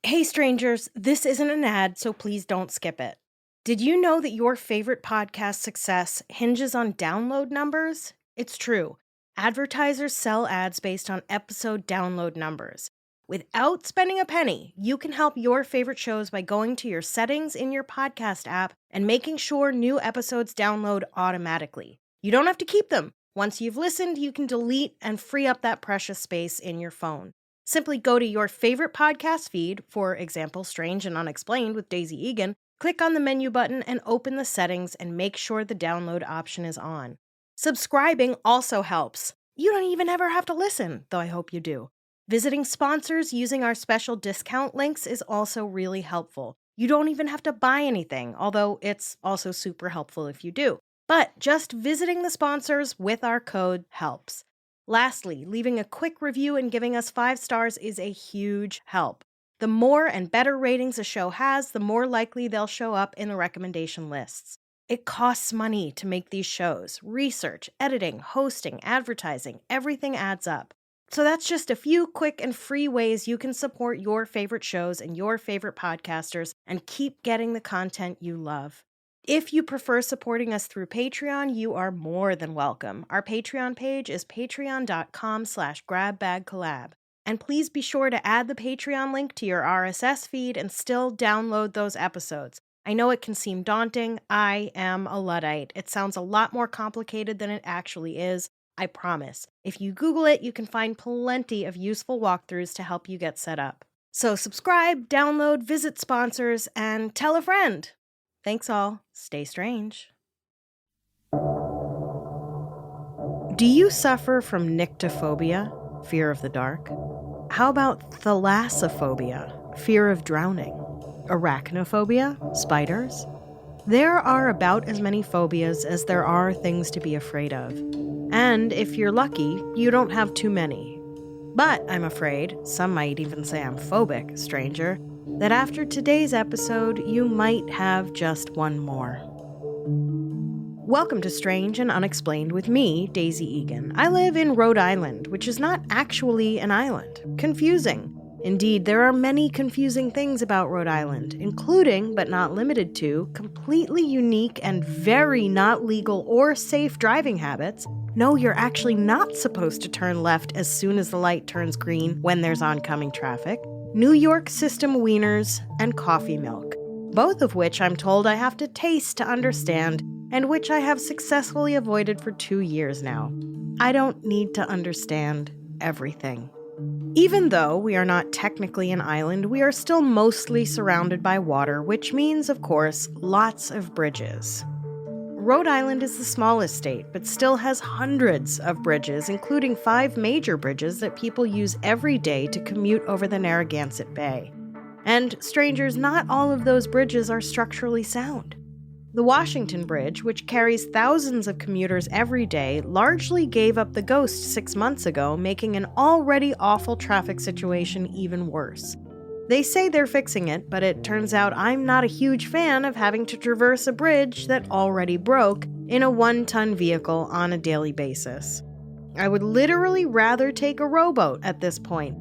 Hey strangers, this isn't an ad, so please don't skip it. Did you know that your favorite podcast success hinges on download numbers? It's true. Advertisers sell ads based on episode download numbers. Without spending a penny, you can help your favorite shows by going to your settings in your podcast app and making sure new episodes download automatically. You don't have to keep them. Once you've listened, you can delete and free up that precious space in your phone. Simply go to your favorite podcast feed, for example, Strange and Unexplained with Daisy Egan, click on the menu button and open the settings and make sure the download option is on. Subscribing also helps. You don't even ever have to listen, though I hope you do. Visiting sponsors using our special discount links is also really helpful. You don't even have to buy anything, although it's also super helpful if you do. But just visiting the sponsors with our code helps. Lastly, leaving a quick review and giving us 5 stars is a huge help. The more and better ratings a show has, the more likely they'll show up in the recommendation lists. It costs money to make these shows. Research, editing, hosting, advertising, everything adds up. So that's just a few quick and free ways you can support your favorite shows and your favorite podcasters and keep getting the content you love. If you prefer supporting us through Patreon, you are more than welcome. Our Patreon page is patreon.com/grabbagcollab. And please be sure to add the Patreon link to your RSS feed and still download those episodes. I know it can seem daunting. I am a Luddite. It sounds a lot more complicated than it actually is. I promise. If you Google it, you can find plenty of useful walkthroughs to help you get set up. So subscribe, download, visit sponsors, and tell a friend. Thanks all. Stay strange. Do you suffer from nyctophobia, fear of the dark? How about thalassophobia, fear of drowning? Arachnophobia, spiders? There are about as many phobias as there are things to be afraid of. And if you're lucky, you don't have too many. But I'm afraid, some might even say I'm phobic, stranger, that after today's episode, you might have just one more. Welcome to Strange and Unexplained with me, Daisy Egan. I live in Rhode Island, which is not actually an island. Confusing. Indeed, there are many confusing things about Rhode Island, including, but not limited to, completely unique and very not legal or safe driving habits. No, you're actually not supposed to turn left as soon as the light turns green when there's oncoming traffic. New York system wieners, and coffee milk, both of which I'm told I have to taste to understand, and which I have successfully avoided for 2 years now. I don't need to understand everything. Even though we are not technically an island, we are still mostly surrounded by water, which means, of course, lots of bridges. Rhode Island is the smallest state, but still has hundreds of bridges, including 5 major bridges that people use every day to commute over the Narragansett Bay. And strangers, not all of those bridges are structurally sound. The Washington Bridge, which carries thousands of commuters every day, largely gave up the ghost 6 months ago, making an already awful traffic situation even worse. They say they're fixing it, but it turns out I'm not a huge fan of having to traverse a bridge that already broke in a 1-ton vehicle on a daily basis. I would literally rather take a rowboat at this point.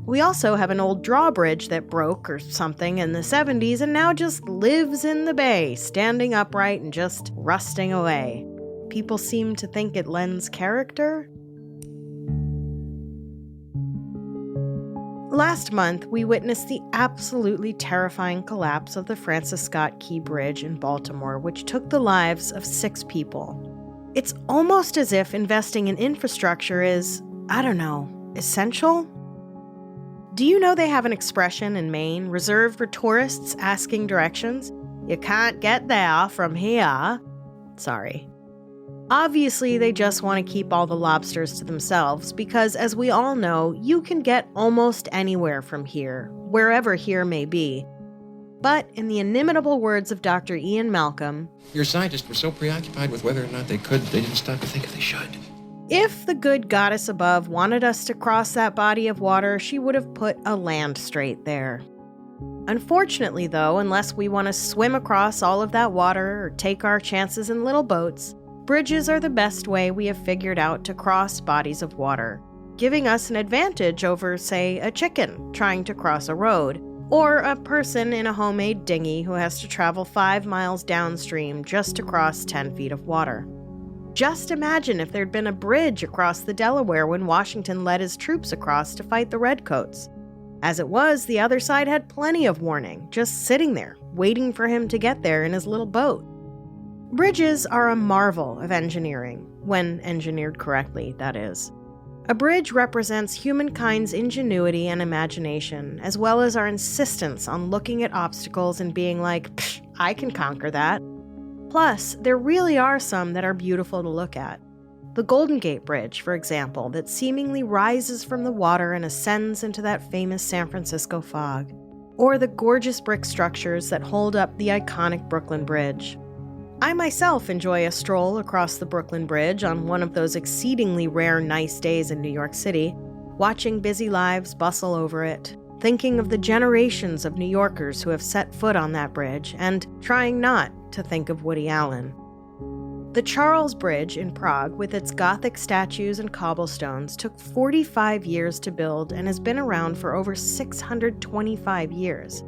We also have an old drawbridge that broke or something in the 70s and now just lives in the bay, standing upright and just rusting away. People seem to think it lends character. Last month, we witnessed the absolutely terrifying collapse of the Francis Scott Key Bridge in Baltimore, which took the lives of 6 people. It's almost as if investing in infrastructure is, essential? Do you know they have an expression in Maine reserved for tourists asking directions? You can't get there from here. Sorry. Obviously, they just want to keep all the lobsters to themselves because, as we all know, you can get almost anywhere from here, wherever here may be. But in the inimitable words of Dr. Ian Malcolm, your scientists were so preoccupied with whether or not they could, they didn't stop to think if they should. If the good goddess above wanted us to cross that body of water, she would have put a land strait there. Unfortunately, though, unless we want to swim across all of that water or take our chances in little boats, bridges are the best way we have figured out to cross bodies of water, giving us an advantage over, say, a chicken trying to cross a road, Or a person in a homemade dinghy who has to travel 5 miles downstream just to cross 10 feet of water. Just imagine if there'd been a bridge across the Delaware when Washington led his troops across to fight the Redcoats. As it was, the other side had plenty of warning, just sitting there, waiting for him to get there in his little boat. Bridges are a marvel of engineering, when engineered correctly, that is. A bridge represents humankind's ingenuity and imagination, as well as our insistence on looking at obstacles and being like, "Psh, I can conquer that." Plus, there really are some that are beautiful to look at. The Golden Gate Bridge, for example, that seemingly rises from the water and ascends into that famous San Francisco fog. Or the gorgeous brick structures that hold up the iconic Brooklyn Bridge. I myself enjoy a stroll across the Brooklyn Bridge on one of those exceedingly rare nice days in New York City, watching busy lives bustle over it, thinking of the generations of New Yorkers who have set foot on that bridge, and trying not to think of Woody Allen. The Charles Bridge in Prague, with its Gothic statues and cobblestones, took 45 years to build and has been around for over 625 years.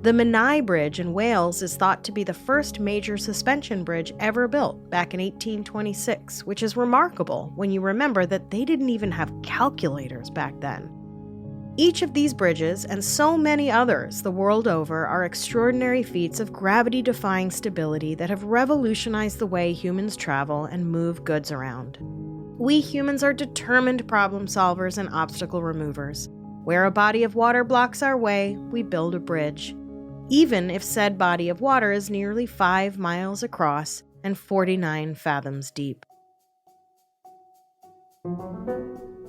The Menai Bridge in Wales is thought to be the first major suspension bridge ever built back in 1826, which is remarkable when you remember that they didn't even have calculators back then. Each of these bridges, and so many others the world over, are extraordinary feats of gravity-defying stability that have revolutionized the way humans travel and move goods around. We humans are determined problem solvers and obstacle removers. Where a body of water blocks our way, we build a bridge. Even if said body of water is nearly 5 miles across and 49 fathoms deep.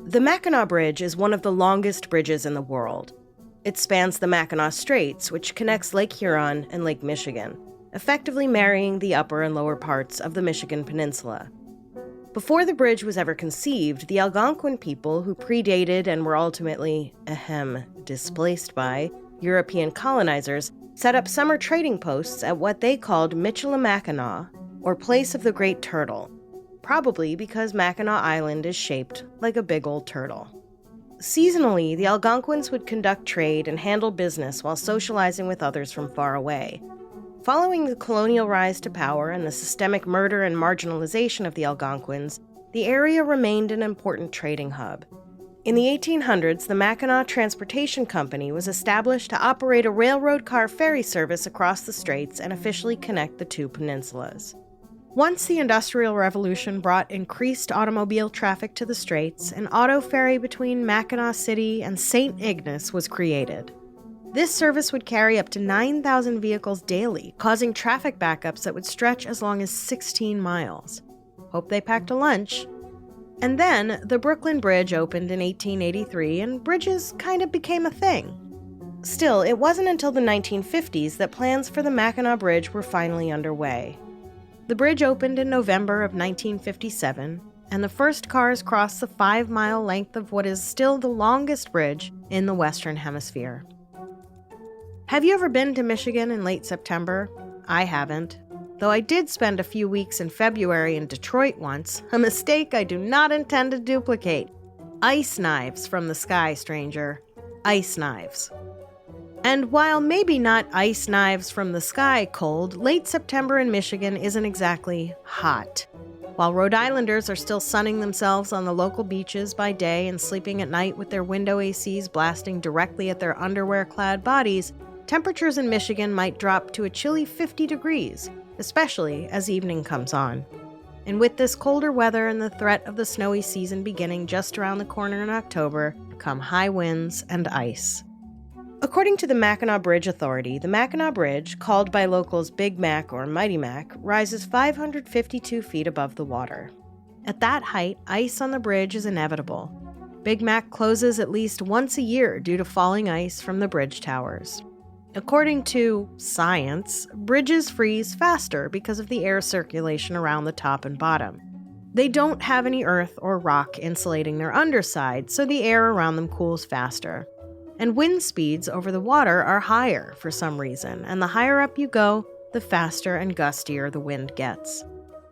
The Mackinac Bridge is one of the longest bridges in the world. It spans the Mackinac Straits, which connects Lake Huron and Lake Michigan, effectively marrying the upper and lower parts of the Michigan Peninsula. Before the bridge was ever conceived, the Algonquin people, who predated and were ultimately, displaced by, European colonizers, set up summer trading posts at what they called Michilimackinac, or Place of the Great Turtle, probably because Mackinac Island is shaped like a big old turtle. Seasonally, the Algonquins would conduct trade and handle business while socializing with others from far away. Following the colonial rise to power and the systemic murder and marginalization of the Algonquins, the area remained an important trading hub. In the 1800s, the Mackinac Transportation Company was established to operate a railroad car ferry service across the straits and officially connect the two peninsulas. Once the Industrial Revolution brought increased automobile traffic to the straits, an auto ferry between Mackinac City and St. Ignace was created. This service would carry up to 9,000 vehicles daily, causing traffic backups that would stretch as long as 16 miles. Hope they packed a lunch. And then, the Brooklyn Bridge opened in 1883, and bridges kind of became a thing. Still, it wasn't until the 1950s that plans for the Mackinac Bridge were finally underway. The bridge opened in November of 1957, and the first cars crossed the 5-mile length of what is still the longest bridge in the Western Hemisphere. Have you ever been to Michigan in late September? I haven't. Though I did spend a few weeks in February in Detroit once, a mistake I do not intend to duplicate. Ice knives from the sky, stranger. Ice knives. And while maybe not ice knives from the sky cold, late September in Michigan isn't exactly hot. While Rhode Islanders are still sunning themselves on the local beaches by day and sleeping at night with their window ACs blasting directly at their underwear-clad bodies, temperatures in Michigan might drop to a chilly 50 degrees, especially as evening comes on. And with this colder weather and the threat of the snowy season beginning just around the corner in October, come high winds and ice. According to the Mackinac Bridge Authority, the Mackinac Bridge, called by locals Big Mac or Mighty Mac, rises 552 feet above the water. At that height, ice on the bridge is inevitable. Big Mac closes at least once a year due to falling ice from the bridge towers. According to science, bridges freeze faster because of the air circulation around the top and bottom. They don't have any earth or rock insulating their underside, so the air around them cools faster. And wind speeds over the water are higher for some reason, and the higher up you go, the faster and gustier the wind gets.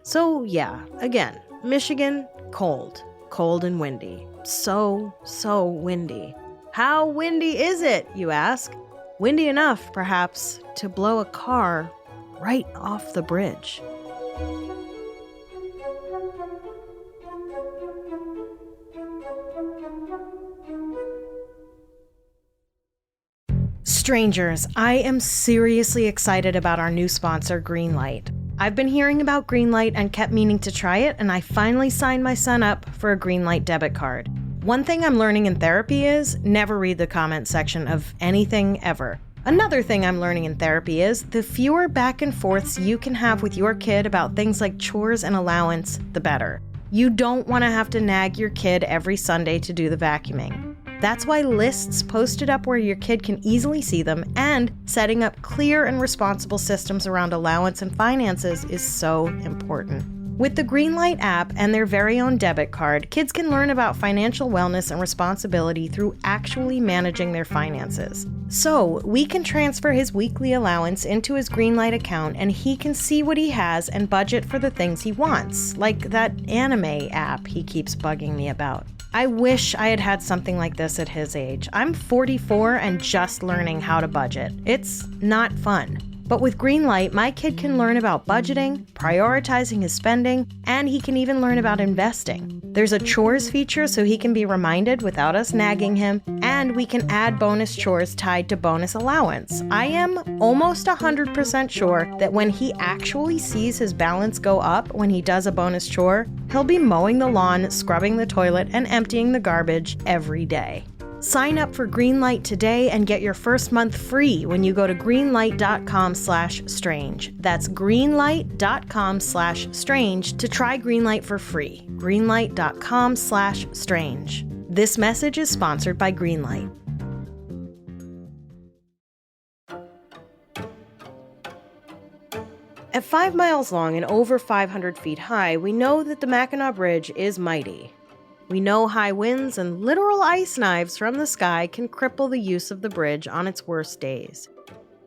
So yeah, again, Michigan, cold and windy. So windy. How windy is it, you ask? Windy enough, perhaps, to blow a car right off the bridge. Strangers, I am seriously excited about our new sponsor, Greenlight. I've been hearing about Greenlight and kept meaning to try it, and I finally signed my son up for a Greenlight debit card. One thing I'm learning in therapy is never read the comment section of anything ever. Another thing I'm learning in therapy is the fewer back and forths you can have with your kid about things like chores and allowance, the better. You don't want to have to nag your kid every Sunday to do the vacuuming. That's why lists posted up where your kid can easily see them and setting up clear and responsible systems around allowance and finances is so important. With the Greenlight app and their very own debit card, kids can learn about financial wellness and responsibility through actually managing their finances. So, we can transfer his weekly allowance into his Greenlight account and he can see what he has and budget for the things he wants, like that anime app he keeps bugging me about. I wish I had had something like this at his age. I'm 44 and just learning how to budget. It's not fun. But with Greenlight, my kid can learn about budgeting, prioritizing his spending, and he can even learn about investing. There's a chores feature so he can be reminded without us nagging him, and we can add bonus chores tied to bonus allowance. I am almost 100% sure that when he actually sees his balance go up when he does a bonus chore, he'll be mowing the lawn, scrubbing the toilet, and emptying the garbage every day. Sign up for Greenlight today and get your first month free when you go to greenlight.com/strange. That's greenlight.com/strange to try Greenlight for free. Greenlight.com/strange. This message is sponsored by Greenlight. At 5 miles long and over 500 feet high, we know that the Mackinac Bridge is mighty. We know high winds and literal ice knives from the sky can cripple the use of the bridge on its worst days.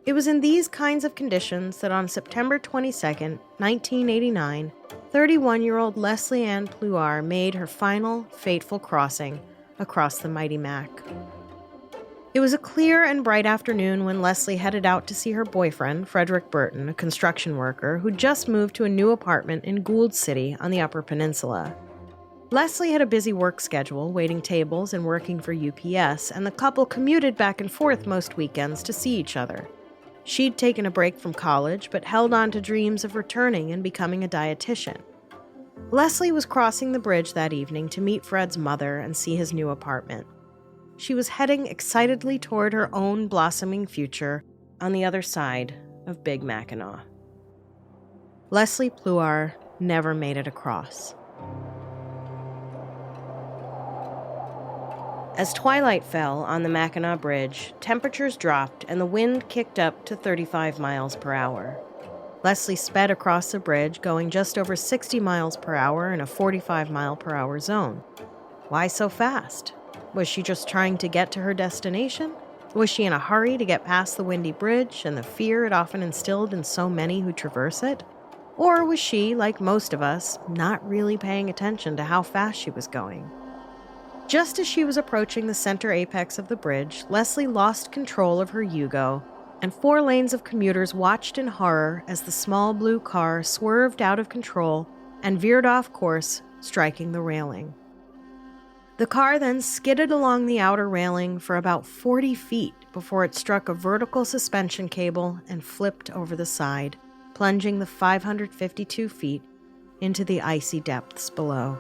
It was in these kinds of conditions that on September 22, 1989, 31-year-old Leslie Ann Pluhar made her final, fateful crossing across the mighty Mac. It was a clear and bright afternoon when Leslie headed out to see her boyfriend, Frederick Burton, a construction worker who just moved to a new apartment in Gould City on the Upper Peninsula. Leslie had a busy work schedule, waiting tables and working for UPS, and the couple commuted back and forth most weekends to see each other. She'd taken a break from college, but held on to dreams of returning and becoming a dietitian. Leslie was crossing the bridge that evening to meet Fred's mother and see his new apartment. She was heading excitedly toward her own blossoming future on the other side of Big Mackinac. Leslie Pluhar never made it across. As twilight fell on the Mackinac Bridge, temperatures dropped and the wind kicked up to 35 miles per hour. Leslie sped across the bridge, going just over 60 miles per hour in a 45 mile per hour zone. Why so fast? Was she just trying to get to her destination? Was she in a hurry to get past the windy bridge and the fear it often instilled in so many who traverse it? Or was she, like most of us, not really paying attention to how fast she was going? Just as she was approaching the center apex of the bridge, Leslie lost control of her Yugo, and 4 lanes of commuters watched in horror as the small blue car swerved out of control and veered off course, striking the railing. The car then skidded along the outer railing for about 40 feet before it struck a vertical suspension cable and flipped over the side, plunging the 552 feet into the icy depths below.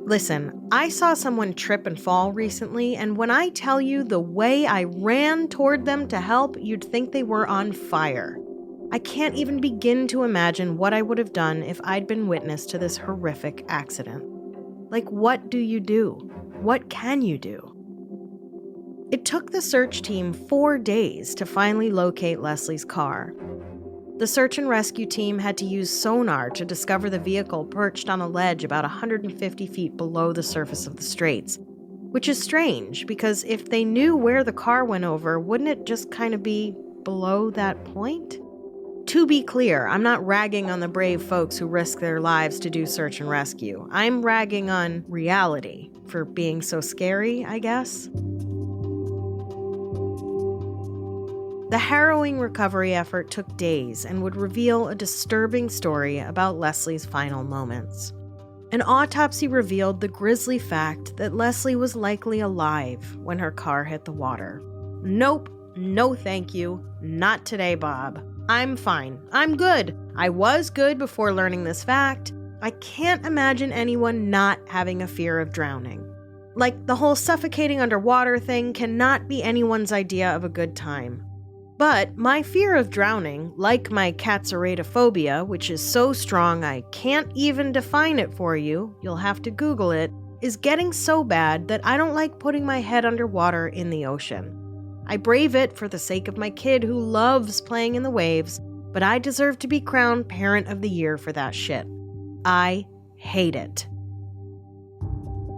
Listen, I saw someone trip and fall recently, and when I tell you the way I ran toward them to help, you'd think they were on fire. I can't even begin to imagine what I would have done if I'd been witness to this horrific accident. Like, what do you do? What can you do? It took the search team 4 days to finally locate Leslie's car. The search and rescue team had to use sonar to discover the vehicle perched on a ledge about 150 feet below the surface of the straits, which is strange because if they knew where the car went over, wouldn't it just kind of be below that point? To be clear, I'm not ragging on the brave folks who risk their lives to do search and rescue. I'm ragging on reality for being so scary, I guess. The harrowing recovery effort took days and would reveal a disturbing story about Leslie's final moments. An autopsy revealed the grisly fact that Leslie was likely alive when her car hit the water. Nope, no thank you, not today, Bob. I'm fine. I'm good. I was good before learning this fact. I can't imagine anyone not having a fear of drowning. Like, the whole suffocating underwater thing cannot be anyone's idea of a good time. But my fear of drowning, like my erratically, which is so strong I can't even define it for you, you'll have to Google it, is getting so bad that I don't like putting my head underwater in the ocean. I brave it for the sake of my kid who loves playing in the waves, but I deserve to be crowned Parent of the Year for that shit. I hate it.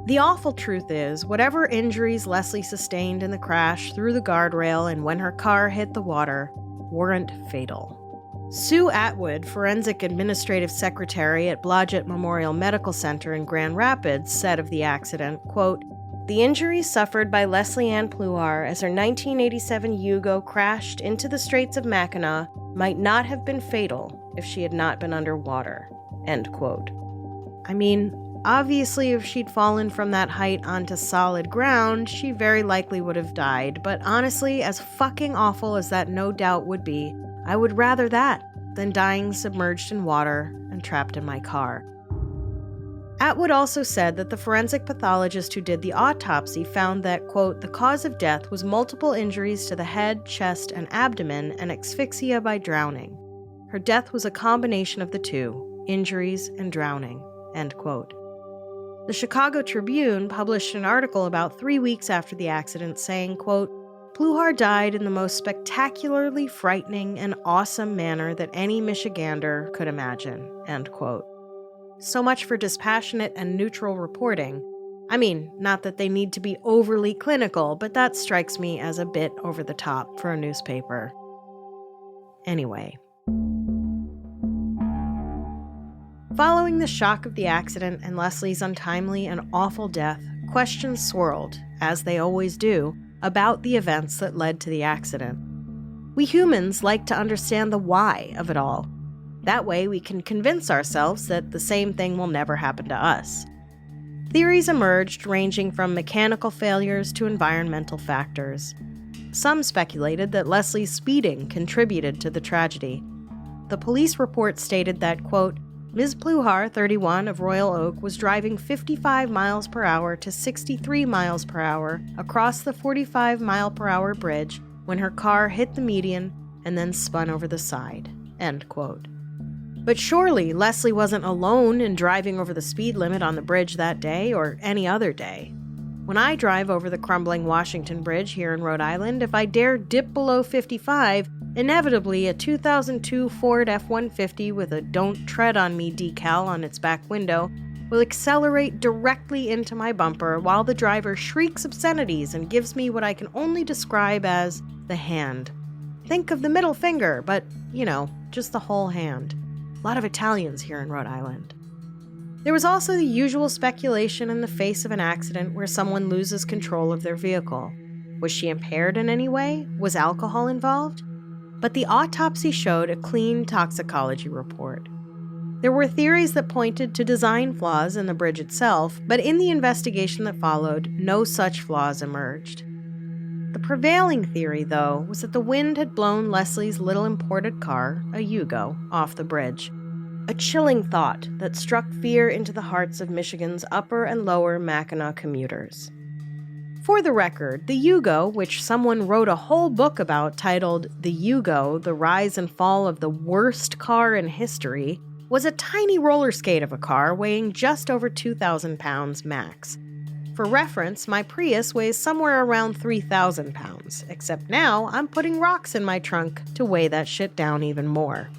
The awful truth is, whatever injuries Leslie sustained in the crash through the guardrail and when her car hit the water weren't fatal. Sue Atwood, Forensic Administrative Secretary at Blodgett Memorial Medical Center in Grand Rapids, said of the accident, quote, "The injuries suffered by Leslie Ann Pluhar as her 1987 Yugo crashed into the Straits of Mackinac might not have been fatal if she had not been underwater." End quote. I mean, obviously if she'd fallen from that height onto solid ground, she very likely would have died, but honestly, as fucking awful as that no doubt would be, I would rather that than dying submerged in water and trapped in my car. Atwood also said that the forensic pathologist who did the autopsy found that, quote, "the cause of death was multiple injuries to the head, chest, and abdomen and asphyxia by drowning. Her death was a combination of the two, injuries and drowning," end quote. The Chicago Tribune published an article about 3 weeks after the accident saying, quote, "Pluhar died in the most spectacularly frightening and awesome manner that any Michigander could imagine," end quote. So much for dispassionate and neutral reporting. I mean, not that they need to be overly clinical, but that strikes me as a bit over the top for a newspaper. Anyway. Following the shock of the accident and Leslie's untimely and awful death, questions swirled, as they always do, about the events that led to the accident. We humans like to understand the why of it all. That way we can convince ourselves that the same thing will never happen to us. Theories emerged ranging from mechanical failures to environmental factors. Some speculated that Leslie's speeding contributed to the tragedy. The police report stated that, quote, "Ms. Pluhar, 31, of Royal Oak, was driving 55 miles per hour to 63 miles per hour across the 45-mile-per-hour bridge when her car hit the median and then spun over the side," end quote. But surely Leslie wasn't alone in driving over the speed limit on the bridge that day or any other day. When I drive over the crumbling Washington Bridge here in Rhode Island, if I dare dip below 55, inevitably a 2002 Ford F-150 with a "Don't Tread on Me" decal on its back window will accelerate directly into my bumper while the driver shrieks obscenities and gives me what I can only describe as the hand. Think of the middle finger, but, just the whole hand. A lot of Italians here in Rhode Island. There was also the usual speculation in the face of an accident where someone loses control of their vehicle. Was she impaired in any way? Was alcohol involved? But the autopsy showed a clean toxicology report. There were theories that pointed to design flaws in the bridge itself, but in the investigation that followed, no such flaws emerged. The prevailing theory, though, was that the wind had blown Leslie's little imported car, a Yugo, off the bridge. A chilling thought that struck fear into the hearts of Michigan's upper and lower Mackinac commuters. For the record, the Yugo, which someone wrote a whole book about titled The Yugo, The Rise and Fall of the Worst Car in History, was a tiny roller skate of a car weighing just over 2,000 pounds max. For reference, my Prius weighs somewhere around 3,000 pounds, except now I'm putting rocks in my trunk to weigh that shit down even more.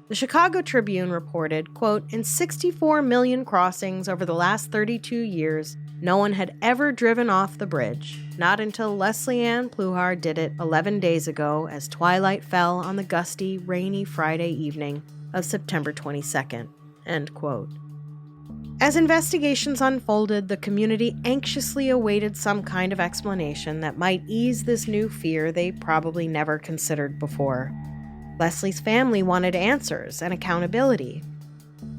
The Chicago Tribune reported, quote, "In 64 million crossings over the last 32 years, No one had ever driven off the bridge, not until Leslie Ann Pluhar did it 11 days ago as twilight fell on the gusty, rainy Friday evening of September 22nd. End quote. As investigations unfolded, the community anxiously awaited some kind of explanation that might ease this new fear they probably never considered before. Leslie's family wanted answers and accountability.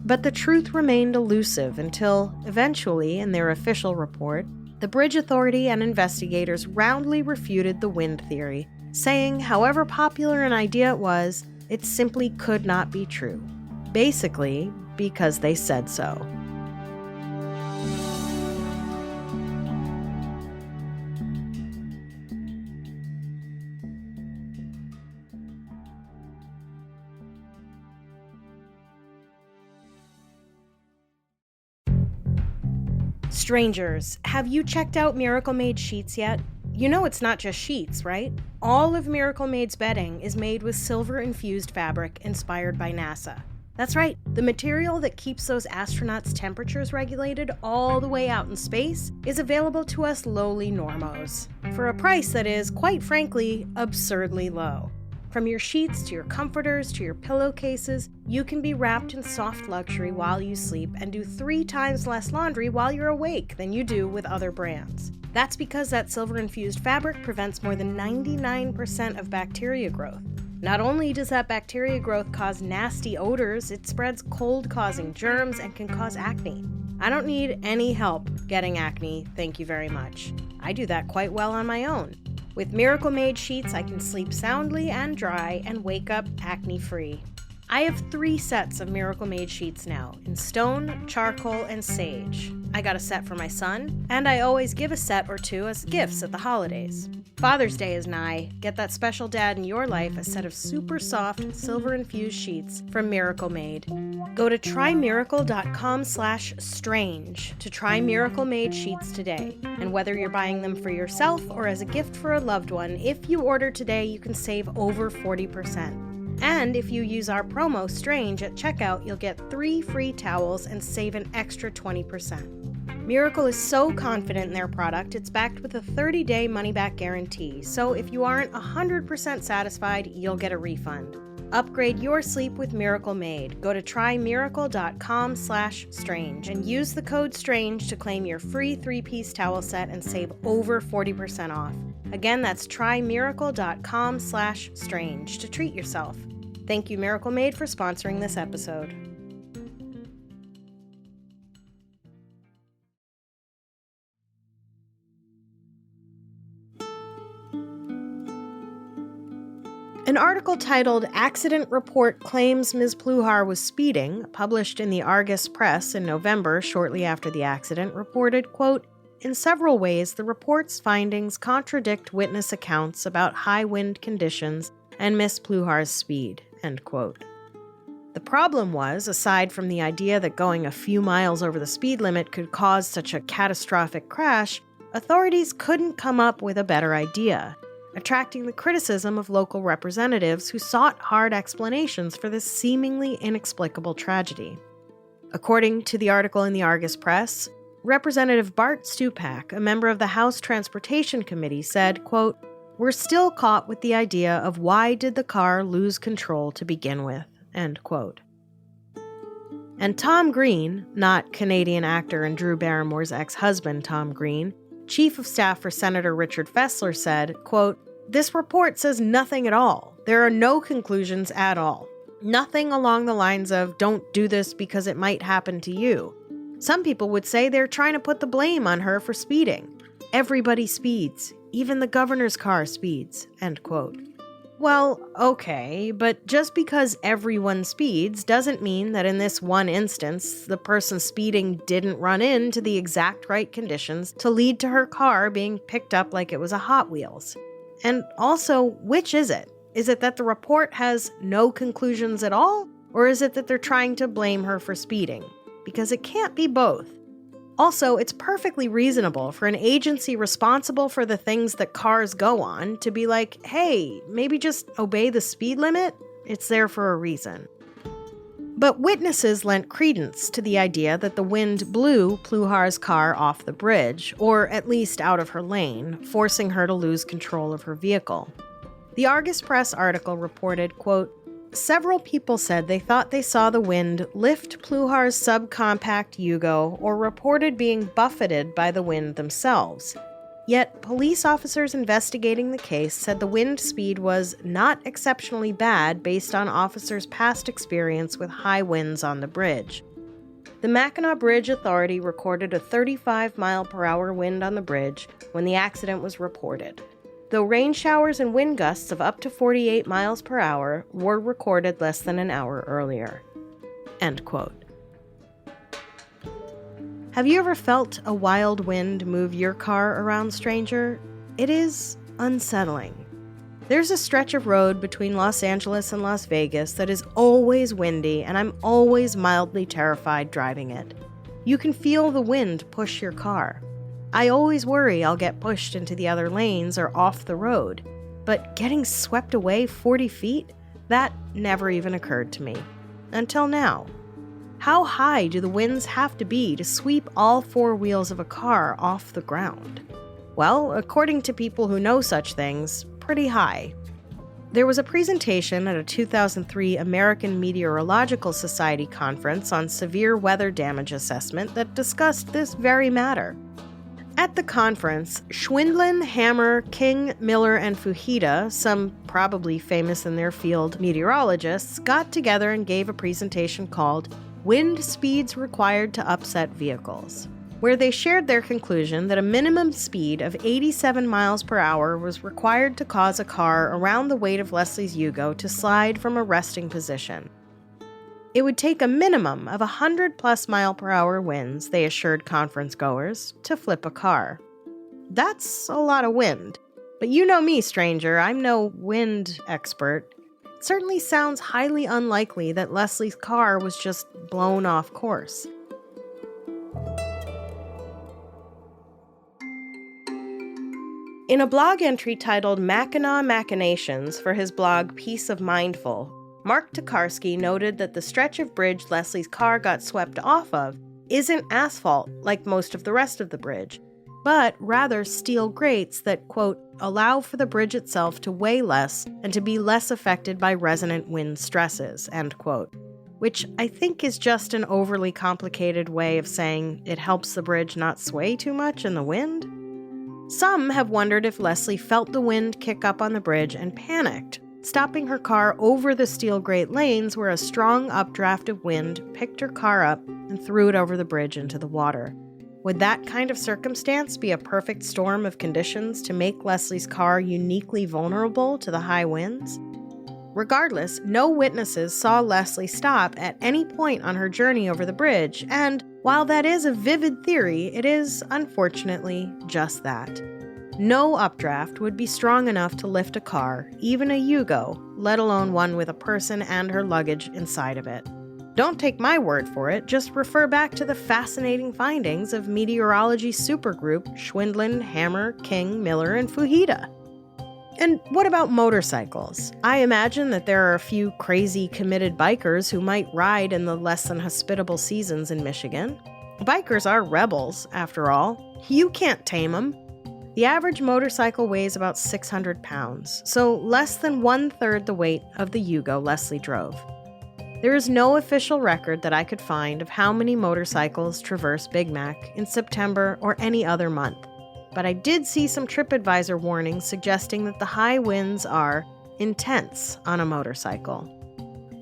But the truth remained elusive until, eventually, in their official report, the Bridge Authority and investigators roundly refuted the wind theory, saying however popular an idea it was, it simply could not be true. Basically, because they said so. Strangers, have you checked out Miracle Made sheets yet? You know it's not just sheets, right? All of Miracle Made's bedding is made with silver-infused fabric inspired by NASA. That's right, the material that keeps those astronauts' temperatures regulated all the way out in space is available to us lowly normos, for a price that is, quite frankly, absurdly low. From your sheets to your comforters to your pillowcases, you can be wrapped in soft luxury while you sleep and do 3 times less laundry while you're awake than you do with other brands. That's because that silver-infused fabric prevents more than 99% of bacteria growth. Not only does that bacteria growth cause nasty odors, it spreads cold-causing germs and can cause acne. I don't need any help getting acne, thank you very much. I do that quite well on my own. With Miracle Made sheets, I can sleep soundly and dry and wake up acne-free. I have 3 sets of Miracle Made sheets now, in stone, charcoal, and sage. I got a set for my son, and I always give a set or 2 as gifts at the holidays. Father's Day is nigh. Get that special dad in your life a set of super soft, silver-infused sheets from Miracle Made. Go to trymiracle.com/strange to try Miracle Made sheets today. And whether you're buying them for yourself or as a gift for a loved one, if you order today, you can save over 40%. And if you use our promo STRANGE at checkout, you'll get 3 free towels and save an extra 20%. Miracle is so confident in their product, it's backed with a 30-day money-back guarantee, so if you aren't 100% satisfied, you'll get a refund. Upgrade your sleep with Miracle Made. Go to trymiracle.com/strange and use the code STRANGE to claim your free 3-piece towel set and save over 40% off. Again, that's trymiracle.com/strange to treat yourself. Thank you, Miracle Made, for sponsoring this episode. An article titled "Accident Report Claims Ms. Pluhar Was Speeding," published in the Argus Press in November shortly after the accident, reported, quote, "In several ways, the report's findings contradict witness accounts about high wind conditions and Ms. Pluhar's speed," end quote. The problem was, aside from the idea that going a few miles over the speed limit could cause such a catastrophic crash, authorities couldn't come up with a better idea, attracting the criticism of local representatives who sought hard explanations for this seemingly inexplicable tragedy. According to the article in the Argus Press, Representative Bart Stupak, a member of the House Transportation Committee, said, quote, "We're still caught with the idea of why did the car lose control to begin with," end quote. And Tom Green, not Canadian actor and Drew Barrymore's ex-husband Tom Green, Chief of Staff for Senator Richard Fessler, said, quote, "This report says nothing at all. There are no conclusions at all. Nothing along the lines of, don't do this because it might happen to you. Some people would say they're trying to put the blame on her for speeding. Everybody speeds. Even the governor's car speeds," end quote. Well, okay, but just because everyone speeds doesn't mean that in this one instance, the person speeding didn't run into the exact right conditions to lead to her car being picked up like it was a Hot Wheels. And also, which is it? Is it that the report has no conclusions at all? Or is it that they're trying to blame her for speeding? Because it can't be both. Also, it's perfectly reasonable for an agency responsible for the things that cars go on to be like, hey, maybe just obey the speed limit? It's there for a reason. But witnesses lent credence to the idea that the wind blew Pluhar's car off the bridge, or at least out of her lane, forcing her to lose control of her vehicle. The Argus Press article reported, quote, "Several people said they thought they saw the wind lift Pluhar's subcompact Yugo or reported being buffeted by the wind themselves. Yet, police officers investigating the case said the wind speed was not exceptionally bad based on officers' past experience with high winds on the bridge. The Mackinac Bridge Authority recorded a 35-mile-per-hour wind on the bridge when the accident was reported, though rain showers and wind gusts of up to 48 miles per hour were recorded less than an hour earlier." End quote. Have you ever felt a wild wind move your car around, stranger? It is unsettling. There's a stretch of road between Los Angeles and Las Vegas that is always windy, and I'm always mildly terrified driving it. You can feel the wind push your car. I always worry I'll get pushed into the other lanes or off the road, but getting swept away 40 feet? That never even occurred to me. Until now. How high do the winds have to be to sweep all four wheels of a car off the ground? Well, according to people who know such things, pretty high. There was a presentation at a 2003 American Meteorological Society conference on severe weather damage assessment that discussed this very matter. At the conference, Schwindlin, Hammer, King, Miller, and Fujita, some probably famous in their field meteorologists, got together and gave a presentation called Wind Speeds Required to Upset Vehicles, where they shared their conclusion that a minimum speed of 87 miles per hour was required to cause a car around the weight of Leslie's Yugo to slide from a resting position. It would take a minimum of 100-plus mile-per-hour winds, they assured conference goers, to flip a car. That's a lot of wind. But you know me, stranger, I'm no wind expert. It certainly sounds highly unlikely that Leslie's car was just blown off course. In a blog entry titled Mackinac Machinations for his blog Peace of Mindful, Mark Tokarski noted that the stretch of bridge Leslie's car got swept off of isn't asphalt like most of the rest of the bridge, but rather steel grates that, quote, allow for the bridge itself to weigh less and to be less affected by resonant wind stresses, end quote, which I think is just an overly complicated way of saying it helps the bridge not sway too much in the wind. Some have wondered if Leslie felt the wind kick up on the bridge and panicked, stopping her car over the steel grate lanes where a strong updraft of wind picked her car up and threw it over the bridge into the water. Would that kind of circumstance be a perfect storm of conditions to make Leslie's car uniquely vulnerable to the high winds? Regardless, no witnesses saw Leslie stop at any point on her journey over the bridge, and while that is a vivid theory, it is, unfortunately, just that. No updraft would be strong enough to lift a car, even a Yugo, let alone one with a person and her luggage inside of it. Don't take my word for it, just refer back to the fascinating findings of meteorology supergroup Schwindlin, Hammer, King, Miller, and Fujita. And what about motorcycles? I imagine that there are a few crazy committed bikers who might ride in the less than hospitable seasons in Michigan. Bikers are rebels, after all. You can't tame them. The average motorcycle weighs about 600 pounds, so less than 1/3 the weight of the Yugo Leslie drove. There is no official record that I could find of how many motorcycles traverse Big Mac in September or any other month, but I did see some TripAdvisor warnings suggesting that the high winds are intense on a motorcycle.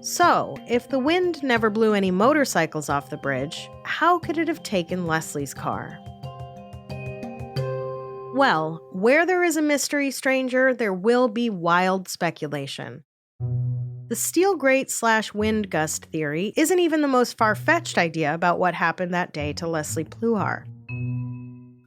So, if the wind never blew any motorcycles off the bridge, how could it have taken Leslie's car? Well, where there is a mystery, stranger, there will be wild speculation. The steel grate/wind gust theory isn't even the most far-fetched idea about what happened that day to Leslie Pluhar.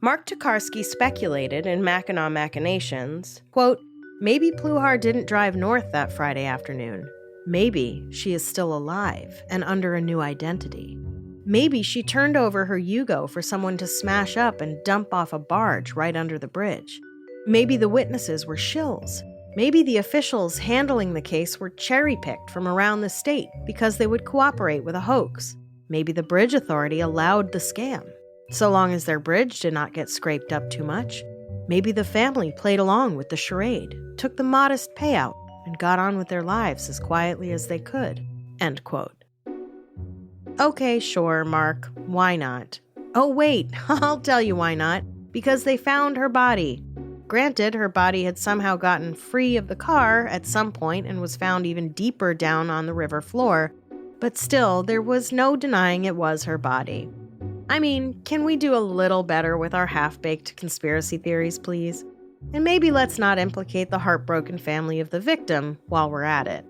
Mark Tokarski speculated in Mackinac Machinations, quote, maybe Pluhar didn't drive north that Friday afternoon. Maybe she is still alive and under a new identity. Maybe she turned over her Yugo for someone to smash up and dump off a barge right under the bridge. Maybe the witnesses were shills. Maybe the officials handling the case were cherry-picked from around the state because they would cooperate with a hoax. Maybe the bridge authority allowed the scam, so long as their bridge did not get scraped up too much. Maybe the family played along with the charade, took the modest payout, and got on with their lives as quietly as they could. End quote. Okay, sure, Mark. Why not? Oh, wait, I'll tell you why not. Because they found her body. Granted, her body had somehow gotten free of the car at some point and was found even deeper down on the river floor, but still, there was no denying it was her body. I mean, can we do a little better with our half-baked conspiracy theories, please? And maybe let's not implicate the heartbroken family of the victim while we're at it.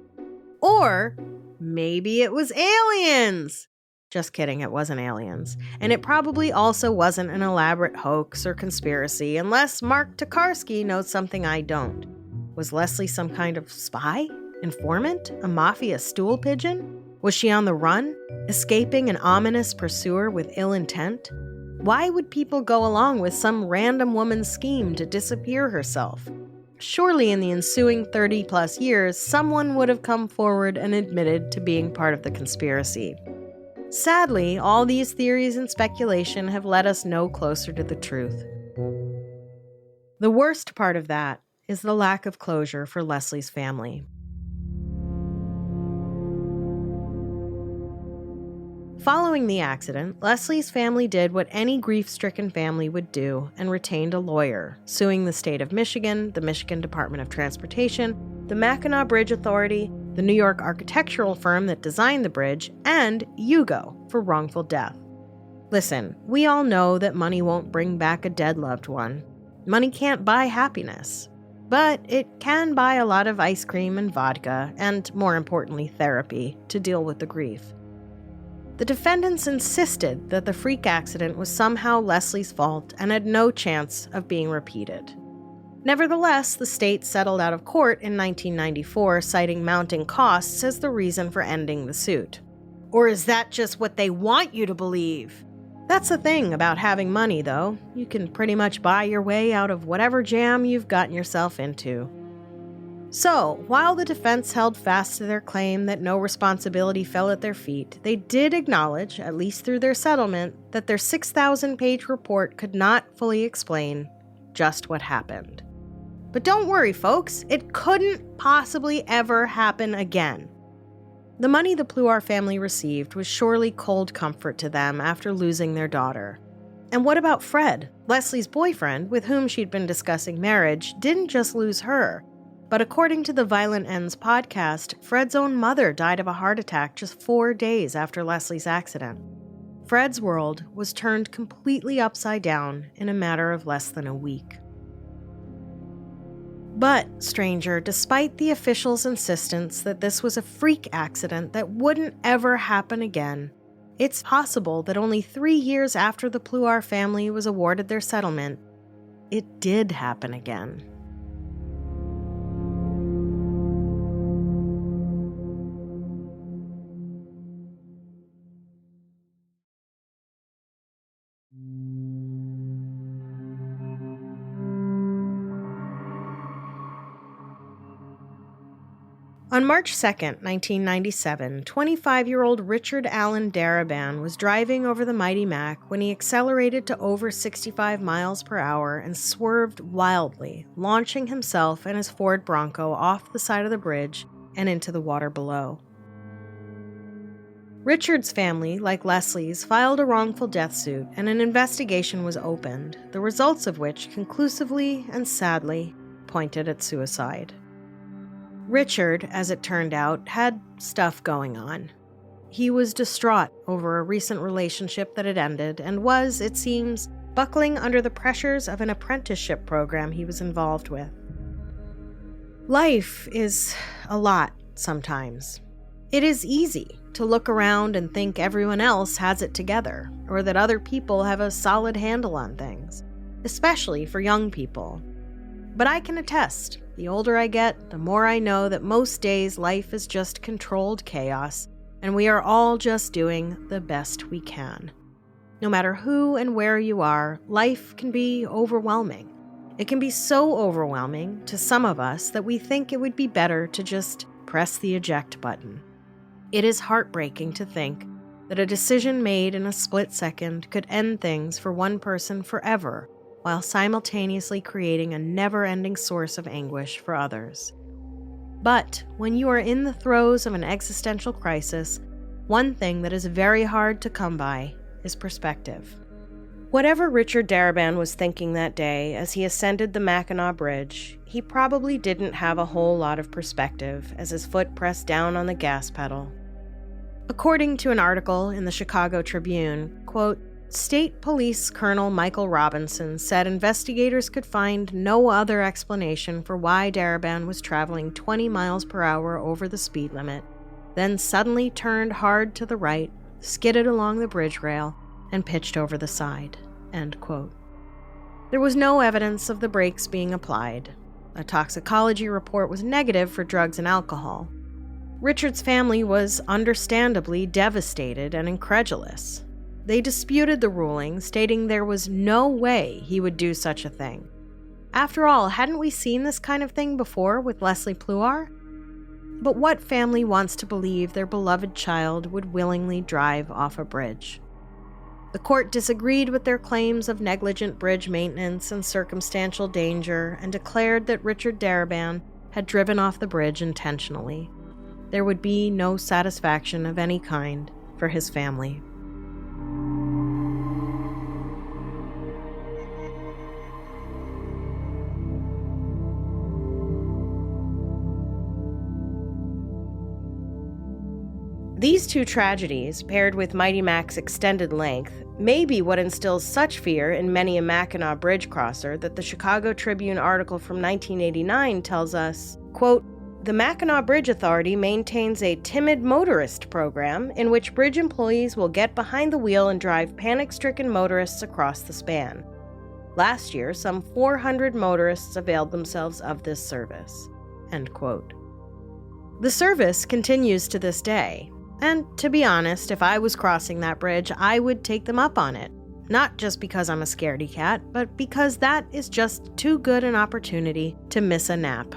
Or maybe it was aliens! Just kidding, it wasn't aliens. And it probably also wasn't an elaborate hoax or conspiracy, unless Mark Tokarski knows something I don't. Was Leslie some kind of spy? Informant? A mafia stool pigeon? Was she on the run? Escaping an ominous pursuer with ill intent? Why would people go along with some random woman's scheme to disappear herself? Surely in the ensuing 30-plus years, someone would have come forward and admitted to being part of the conspiracy. Sadly, all these theories and speculation have led us no closer to the truth. The worst part of that is the lack of closure for Leslie's family. Following the accident, Leslie's family did what any grief-stricken family would do and retained a lawyer, suing the state of Michigan, the Michigan Department of Transportation, the Mackinac Bridge Authority, the New York architectural firm that designed the bridge, and Hugo for wrongful death. Listen, we all know that money won't bring back a dead loved one. Money can't buy happiness. But it can buy a lot of ice cream and vodka, and more importantly, therapy, to deal with the grief. The defendants insisted that the freak accident was somehow Leslie's fault and had no chance of being repeated. Nevertheless, the state settled out of court in 1994, citing mounting costs as the reason for ending the suit. Or is that just what they want you to believe? That's the thing about having money, though. You can pretty much buy your way out of whatever jam you've gotten yourself into. So, while the defense held fast to their claim that no responsibility fell at their feet, they did acknowledge, at least through their settlement, that their 6,000-page report could not fully explain just what happened. But don't worry, folks, it couldn't possibly ever happen again. The money the Pluhar family received was surely cold comfort to them after losing their daughter. And what about Fred? Leslie's boyfriend, with whom she'd been discussing marriage, didn't just lose her. But according to the Violent Ends podcast, Fred's own mother died of a heart attack just 4 days after Leslie's accident. Fred's world was turned completely upside down in a matter of less than a week. But, stranger, despite the officials' insistence that this was a freak accident that wouldn't ever happen again, it's possible that only 3 years after the Pluhar family was awarded their settlement, it did happen again. On March 2, 1997, 25-year-old Richard Allen Daraban was driving over the mighty Mac when he accelerated to over 65 miles per hour and swerved wildly, launching himself and his Ford Bronco off the side of the bridge and into the water below. Richard's family, like Leslie's, filed a wrongful death suit and an investigation was opened, the results of which conclusively and sadly pointed at suicide. Richard, as it turned out, had stuff going on. He was distraught over a recent relationship that had ended and was, it seems, buckling under the pressures of an apprenticeship program he was involved with. Life is a lot sometimes. It is easy to look around and think everyone else has it together, or that other people have a solid handle on things, especially for young people. But I can attest, the older I get, the more I know that most days life is just controlled chaos, and we are all just doing the best we can. No matter who and where you are, life can be overwhelming. It can be so overwhelming to some of us that we think it would be better to just press the eject button. It is heartbreaking to think that a decision made in a split second could end things for one person forever, while simultaneously creating a never-ending source of anguish for others. But when you are in the throes of an existential crisis, one thing that is very hard to come by is perspective. Whatever Richard Darabin was thinking that day as he ascended the Mackinac Bridge, he probably didn't have a whole lot of perspective as his foot pressed down on the gas pedal. According to an article in the Chicago Tribune, quote, State Police Colonel Michael Robinson said investigators could find no other explanation for why Darabin was traveling 20 miles per hour over the speed limit, then suddenly turned hard to the right, skidded along the bridge rail, and pitched over the side, end quote. There was no evidence of the brakes being applied. A toxicology report was negative for drugs and alcohol. Richard's family was understandably devastated and incredulous. They disputed the ruling, stating there was no way he would do such a thing. After all, hadn't we seen this kind of thing before with Leslie Pluhar? But what family wants to believe their beloved child would willingly drive off a bridge? The court disagreed with their claims of negligent bridge maintenance and circumstantial danger and declared that Richard Darabin had driven off the bridge intentionally. There would be no satisfaction of any kind for his family. These two tragedies, paired with Mighty Mac's extended length, may be what instills such fear in many a Mackinac Bridge crosser that the Chicago Tribune article from 1989 tells us, quote, the Mackinac Bridge Authority maintains a timid motorist program in which bridge employees will get behind the wheel and drive panic-stricken motorists across the span. Last year, some 400 motorists availed themselves of this service, end quote. The service continues to this day. And to be honest, if I was crossing that bridge, I would take them up on it. Not just because I'm a scaredy cat, but because that is just too good an opportunity to miss a nap.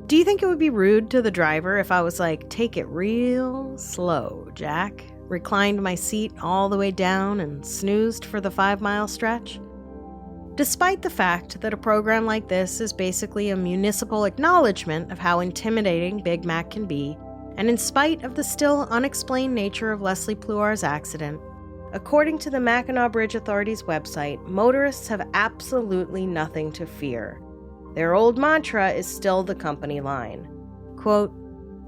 Do you think it would be rude to the driver if I was like, take it real slow, Jack? Reclined my seat all the way down and snoozed for the 5-mile stretch? Despite the fact that a program like this is basically a municipal acknowledgement of how intimidating Big Mac can be, and in spite of the still unexplained nature of Leslie Pluhar's accident, according to the Mackinac Bridge Authority's website, motorists have absolutely nothing to fear. Their old mantra is still the company line. Quote,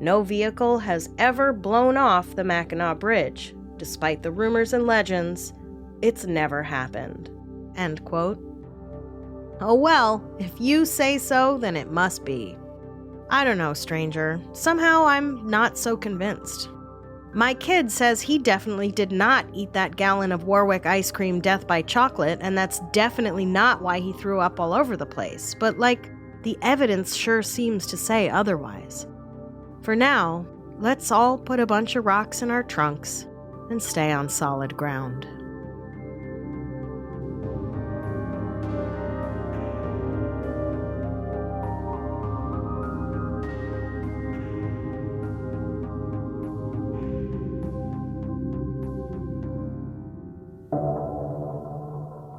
no vehicle has ever blown off the Mackinac Bridge. Despite the rumors and legends, it's never happened. End quote. Oh well, if you say so, then it must be. I don't know, stranger. Somehow I'm not so convinced. My kid says he definitely did not eat that gallon of Warwick ice cream death by chocolate, and that's definitely not why he threw up all over the place. But, the evidence sure seems to say otherwise. For now, let's all put a bunch of rocks in our trunks and stay on solid ground.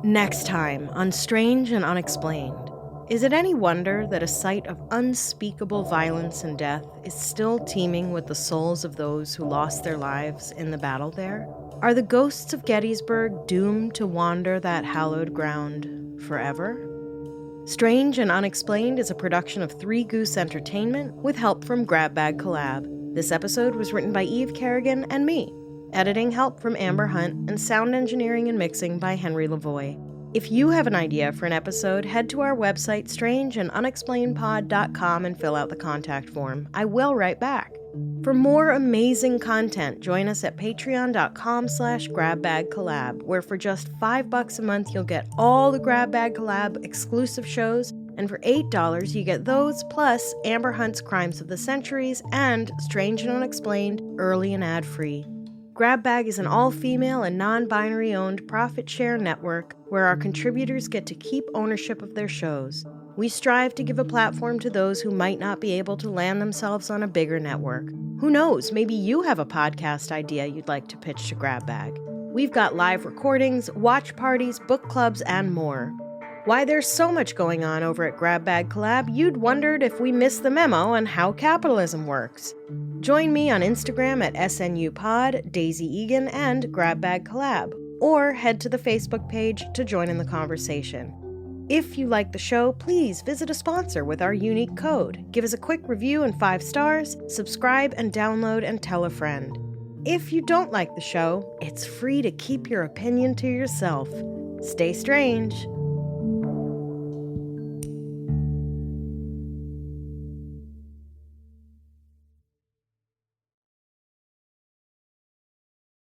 Next time on Strange and Unexplained, is it any wonder that a site of unspeakable violence and death is still teeming with the souls of those who lost their lives in the battle there? Are the ghosts of Gettysburg doomed to wander that hallowed ground forever? Strange and Unexplained is a production of Three Goose Entertainment with help from Grab Bag Collab. This episode was written by Eve Kerrigan and me. Editing help from Amber Hunt, and sound engineering and mixing by Henry Lavoie. If you have an idea for an episode, head to our website, strangeandunexplainedpod.com, and fill out the contact form. I will write back. For more amazing content, join us at patreon.com/grabbagcollab, where for just $5 a month, you'll get all the Grab Bag Collab exclusive shows, and for $8, you get those, plus Amber Hunt's Crimes of the Centuries and Strange and Unexplained, early and ad-free. GrabBag is an all-female and non-binary owned profit share network where our contributors get to keep ownership of their shows. We strive to give a platform to those who might not be able to land themselves on a bigger network. Who knows, maybe you have a podcast idea you'd like to pitch to GrabBag. We've got live recordings, watch parties, book clubs, and more. Why, there's so much going on over at GrabBag Collab, you'd wondered if we missed the memo on how capitalism works. Join me on Instagram at SNUPod, Daisy Egan, and GrabBag Collab, or head to the Facebook page to join in the conversation. If you like the show, please visit a sponsor with our unique code. Give us a quick review and 5 stars, subscribe and download and tell a friend. If you don't like the show, it's free to keep your opinion to yourself. Stay strange.